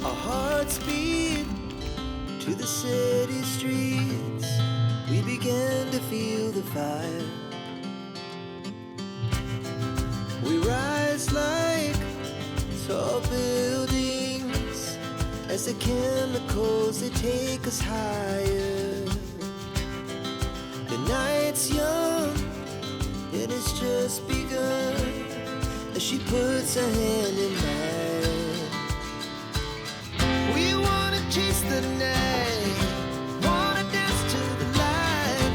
Our hearts beat to the city streets. We began to feel the fire. We rise like tall buildings as the chemicals, they take us higher. The night's young, it has just begun as she puts her hand in mine. We wanna chase the night, wanna dance to the light,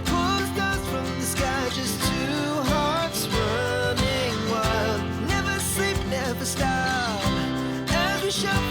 pull the stars from the sky, just two hearts running wild. Never sleep, never stop, as we show